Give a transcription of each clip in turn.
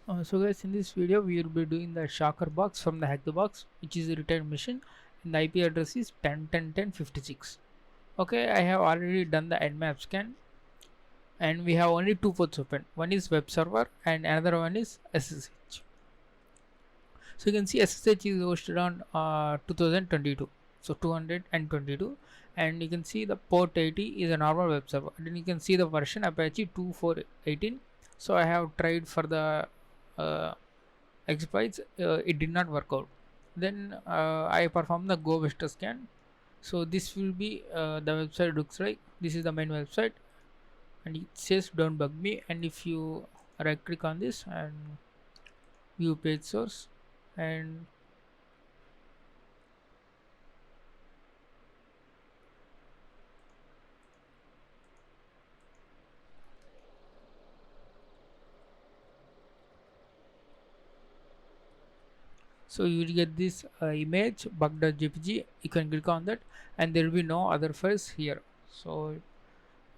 So guys, in this video we will be doing the shocker box from the HackTheBox, which is a return machine, and the IP address is 10.10.10.56. Okay, I have already done the nmap scan, and we have only two ports open. One is web server and another one is SSH. So you can see SSH is hosted on 2022, so 222, and you can see the port 80 is a normal web server. And then you can see the version Apache 2418. So I have tried for the uh, exploits, it did not work out. Then I perform the go vector scan. So this will be the website looks like this is the main website, and it says don't bug me. And if you right click on this and view page source, and so you will get this image bug.jpg. You can click on that and there will be no other files here. So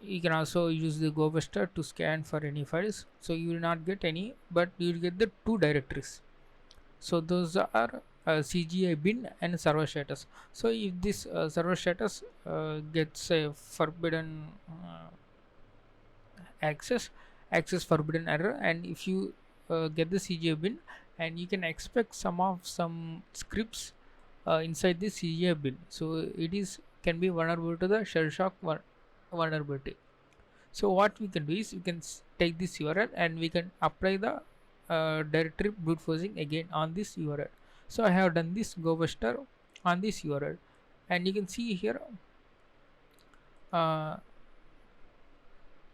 you can also use the go vector to scan for any files, so you will not get any, but you will get the two directories. So those are CGI bin and server status. So if this server status gets a forbidden access forbidden error, and if you get the CGI bin, and you can expect some scripts inside the CGI bin, so it is can be vulnerable to the shell shock vulnerability. So what we can do is we can take this URL and we can apply the directory brute forcing again on this URL. So I have done this go buster on this URL, and you can see here uh,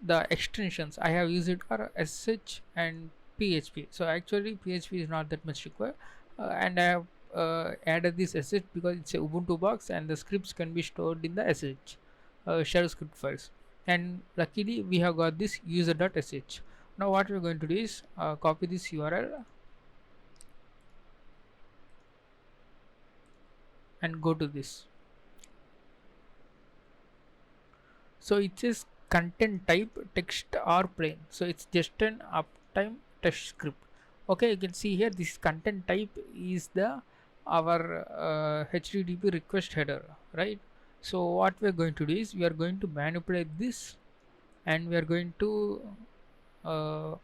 the extensions I have used are SSH and PHP. So actually PHP is not that much required, and I have added this SSH because it's a Ubuntu box and the scripts can be stored in the SSH shell script files. And luckily we have got this user.sh. Now what we're going to do is copy this URL and go to this. So it says content type text or plain, so it's just an uptime test script. Okay, you can see here this content type is the our HTTP request header, right? So what we are going to do is we are going to manipulate this, and we are going to uh,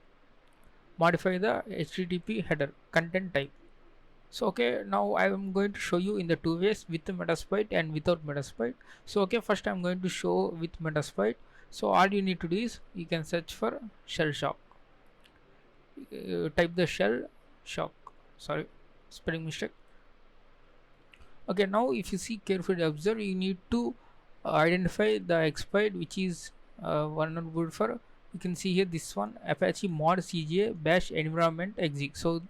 modify the HTTP header content type. So okay, now I am going to show you in the two ways, with Metasploit and without Metasploit. So okay, first I am going to show with Metasploit. So all you need to do is you can search for shell shock. Type the shell shock. Sorry, spelling mistake. Okay, now if you see carefully observe, you need to identify the exploit which is vulnerable for. You can see here this one Apache mod CGA bash environment exec. So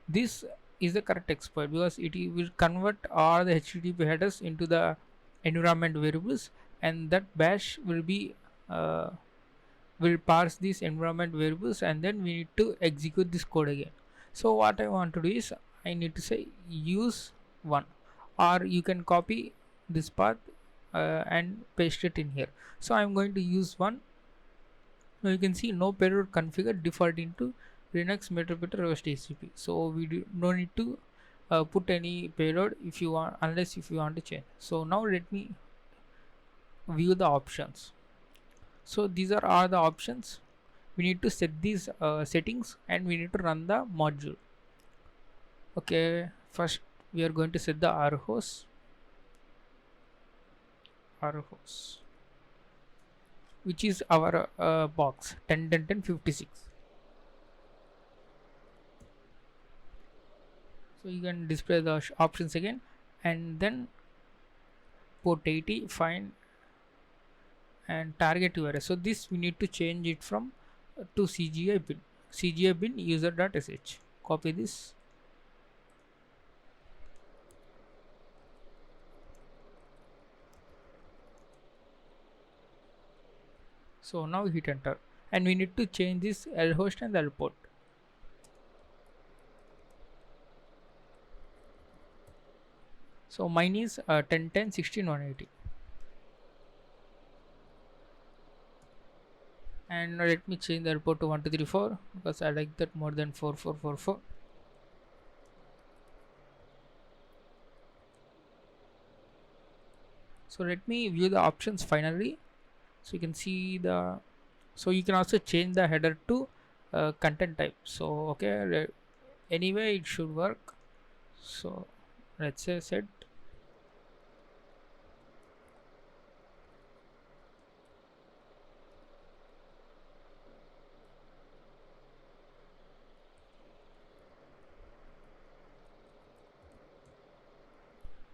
this is the correct exploit because it will convert all the HTTP headers into the environment variables, and that bash uh, will parse these environment variables, and then we need to execute this code again. So what I want to do is I need to say use one, or you can copy this path and paste it in here. So I'm going to use one. Now you can see no payload configured, default into Linux Metropolitan reverse TCP. So we no need to put any payload if you want, unless if you want to change. So now let me view the options. So these are all the options. We need to set these settings, and we need to run the module. Okay, first we are going to set the rhost, which is our box 10.10.10.56. So you can display the options again, and then port 80 find and target URL. So this we need to change it from to CGI bin user.sh. Copy this. So now hit enter, and we need to change this L host and L port. So mine is 10.10.16.180, and let me change the report to 1234 because I like that more than 4444. So let me view the options finally. So you can see the, so you can also change the header to content type. So okay, anyway it should work. So let's say set.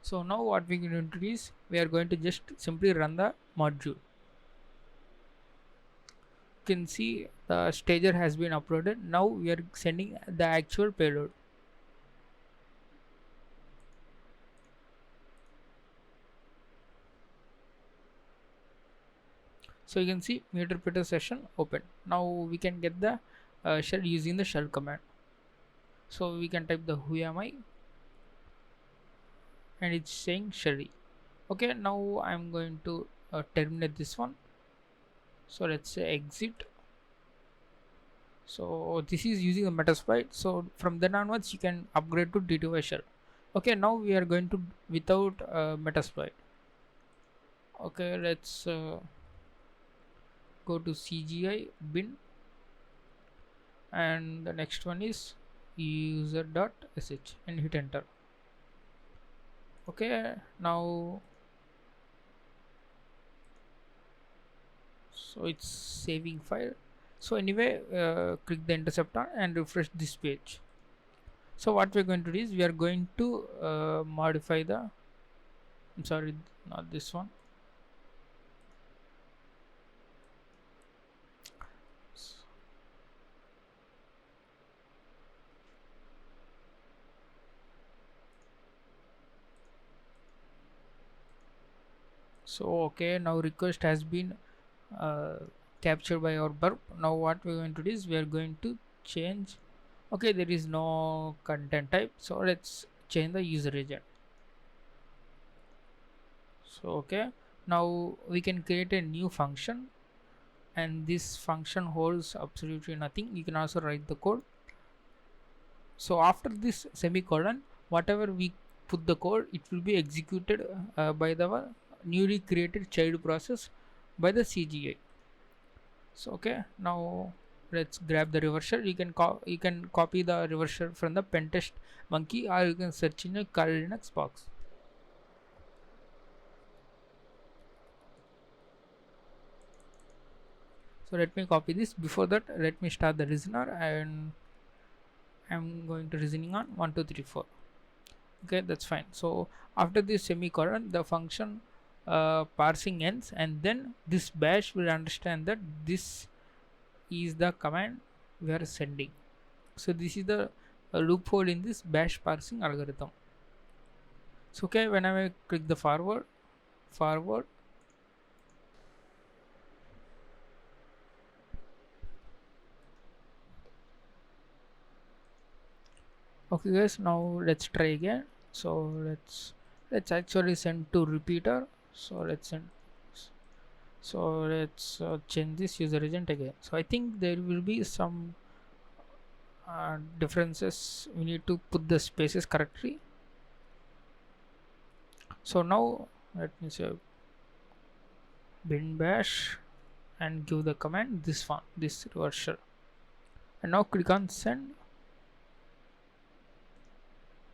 So now what we can do is we are going to just simply run the module. You can see the stager has been uploaded. Now we are sending the actual payload. So you can see interpreter session open. Now we can get the shell using the shell command. So we can type the who am I, and it's saying shelly. Okay, now I'm going to terminate this one. So let's say exit. So this is using the Metasploit. So from then onwards you can upgrade to D2Y shell. Okay, now we are going to without Metasploit. Okay, let's go to CGI bin, and the next one is user.sh and hit enter. Okay, now so it's saving file. So anyway, click the interceptor and refresh this page. So what we're going to do is we are going to modify the, I'm sorry, not this one. So okay, now request has been uh, captured by our burp. Now what we're going to do is we are going to change. Okay, there is no content type, so let's change the user agent. So okay, now we can create a new function, and this function holds absolutely nothing. You can also write the code. So after this semicolon, whatever we put the code, it will be executed by the newly created child process by the CGI. So okay, now let's grab the reversal. You can copy the reversal from the pentest monkey, or you can search in a Kali Linux box. So let me copy this. Before that, let me start the listener, and I'm going to reasoning on 1234. Okay, that's fine. So after this semicolon, the function parsing ends, and then this bash will understand that this is the command we are sending. So this is the loophole in this bash parsing algorithm. So okay, whenever I click the forward. Okay guys, now let's try again. So let's actually send to repeater. So let's send. So let's change this user agent again. So I think there will be some differences. We need to put the spaces correctly. So now let me say bin bash and give the command this one, this reversal, and now click on send.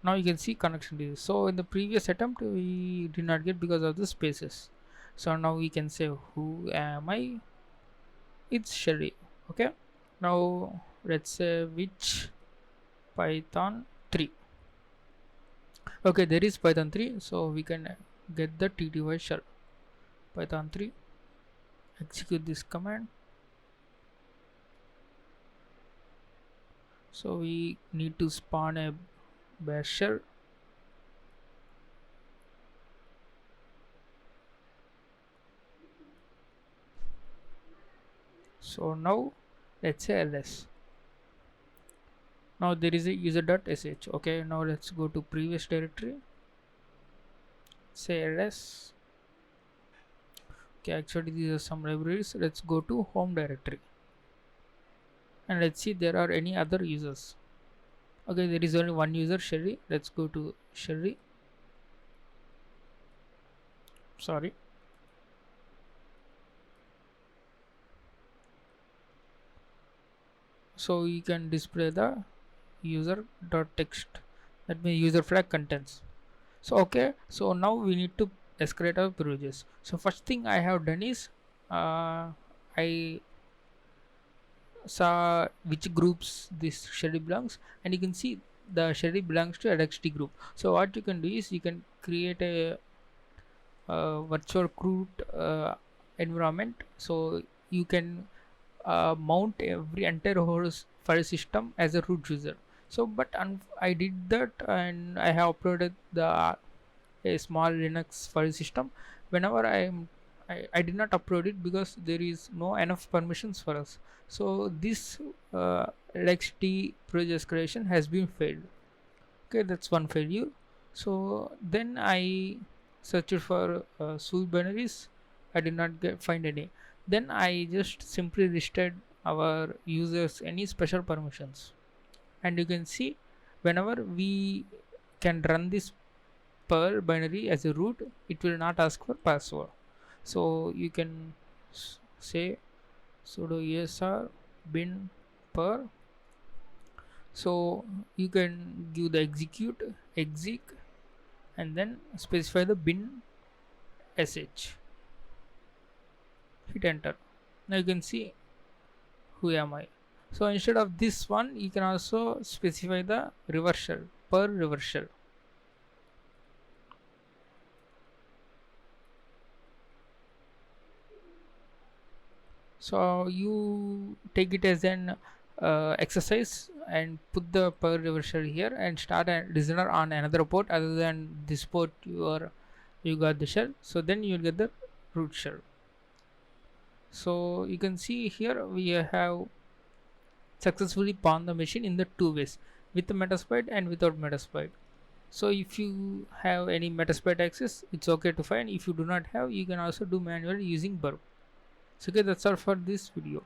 Now you can see connection is. So in the previous attempt we did not get because of the spaces. So now we can say who am I, it's Shelly. Okay, now let's say which Python 3. Okay, there is Python 3, so we can get the TTY shell. Python 3, execute this command. So we need to spawn a bash shell. So now let's say ls. Now there is a user.sh. Okay, now let's go to previous directory, say ls. Okay, actually these are some libraries. Let's go to home directory. and let's see there are any other users. Okay, there is only one user, Sherry. Let's go to Sherry. Sorry. So you can display the user dot text, that means user flag contents. So okay, so now we need to escalate our privileges. So first thing I have done is I saw which groups this Sherry belongs, and you can see the Sherry belongs to LXT group. So what you can do is you can create a virtual root environment, so you can mount every entire host file system as a root user. So but I did that, and I have uploaded the a small Linux file system. Whenever I did not upload it because there is no enough permissions for us. So this LXT project creation has been failed. Okay, that's one failure. So then I searched for source binaries. I did not find any. Then I just simply listed our users any special permissions, and you can see whenever we can run this per binary as a root, it will not ask for password. So you can say sudo esr bin per. So you can give the execute exec and then specify the bin sh, hit enter. Now you can see who am I. So instead of this one, you can also specify the reversal per reversal. So you take it as an exercise and put the per reversal here and start a listener on another port other than this port you got the shell. So then you will get the root shell. So you can see here we have successfully pawned the machine in the two ways, with the Metasploit and without Metasploit. So if you have any Metasploit access, it's okay to find. If you do not have, you can also do manually using burp. So okay, that's all for this video.